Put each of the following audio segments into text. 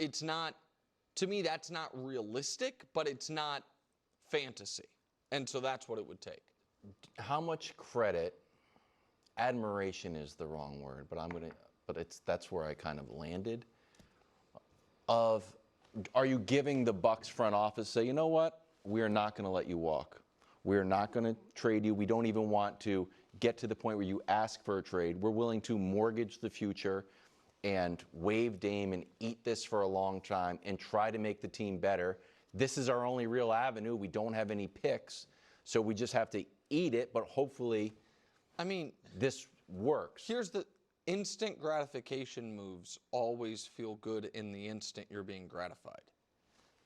it's not, to me, that's not realistic, but it's not fantasy. And so that's what it would take. How much credit, admiration is the wrong word, but that's where I kind of landed. Are you giving the Bucks front office, say, you know what, we're not going to let you walk. We're not going to trade you. We don't even want to get to the point where you ask for a trade. We're willing to mortgage the future and waive Dame and eat this for a long time and try to make the team better. This is our only real avenue. We don't have any picks, so we just have to eat it, but hopefully, this works. Here's the instant gratification moves always feel good in the instant you're being gratified.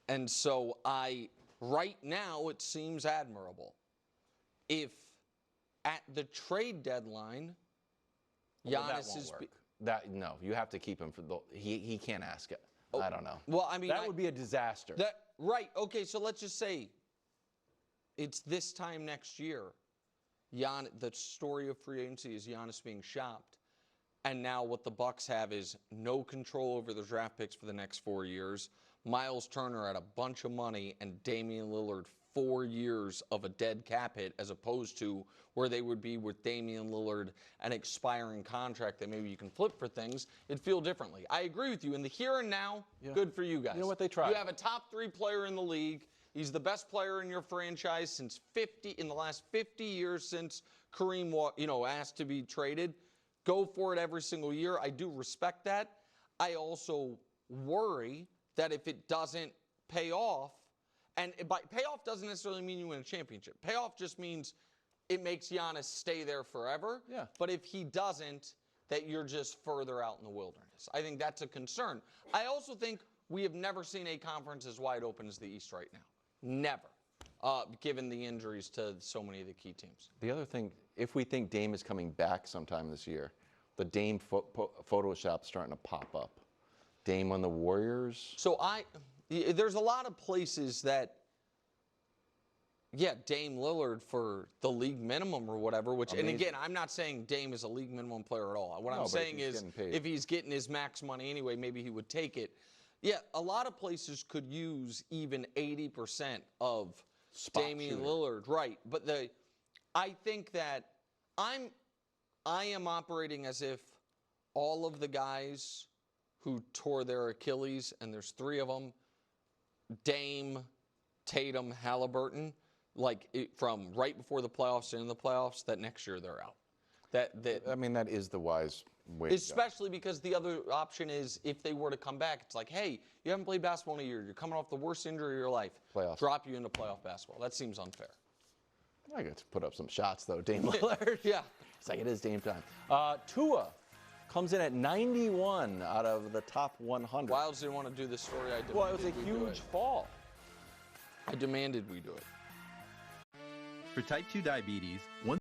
And so right now, it seems admirable. If at the trade deadline, Giannis is... No, you have to keep him for he can't ask it. Oh, I don't know. Well, that would be a disaster. Right. Okay, so let's just say it's this time next year. The story of free agency is Giannis being shopped. And now what the Bucks have is no control over the draft picks for the next 4 years. Miles Turner at a bunch of money and Damian Lillard 4 years of a dead cap hit, as opposed to where they would be with Damian Lillard an expiring contract that maybe you can flip for things. It'd feel differently. I agree with you. In the here and now, good for you guys. You know what, they tried. You have a top 3 player in the league. He's the best player in your franchise in the last 50 years since Kareem, asked to be traded. Go for it every single year. I do respect that. I also worry that if it doesn't pay off, and by payoff doesn't necessarily mean you win a championship. Payoff just means it makes Giannis stay there forever. Yeah. But if he doesn't, that you're just further out in the wilderness. I think that's a concern. I also think we have never seen a conference as wide open as the East right now. Never, given the injuries to so many of the key teams. The other thing, if we think Dame is coming back sometime this year, the Dame Photoshop's starting to pop up. Dame on the Warriors. So there's a lot of places that, Dame Lillard for the league minimum or whatever, and again, I'm not saying Dame is a league minimum player at all. What I'm saying is if he's getting his max money anyway, maybe he would take it. Yeah, a lot of places could use even 80% of Damian Lillard, right? But I think that I am operating as if all of the guys who tore their Achilles, and there's 3 of them, Dame, Tatum, Halliburton, from right before the playoffs and in the playoffs, that next year they're out. That is the wise way. Especially because the other option is if they were to come back, it's like, hey, you haven't played basketball in a year. You're coming off the worst injury of your life. Playoffs. Drop you into playoff basketball. That seems unfair. I got to put up some shots, though, Dame Lillard. Yeah. It's like it is Dame time. Tua comes in at 91 out of the top 100. Wilds didn't want to do this story. I demanded Well, it was a huge fall. I demanded we do it. For type 2 diabetes, one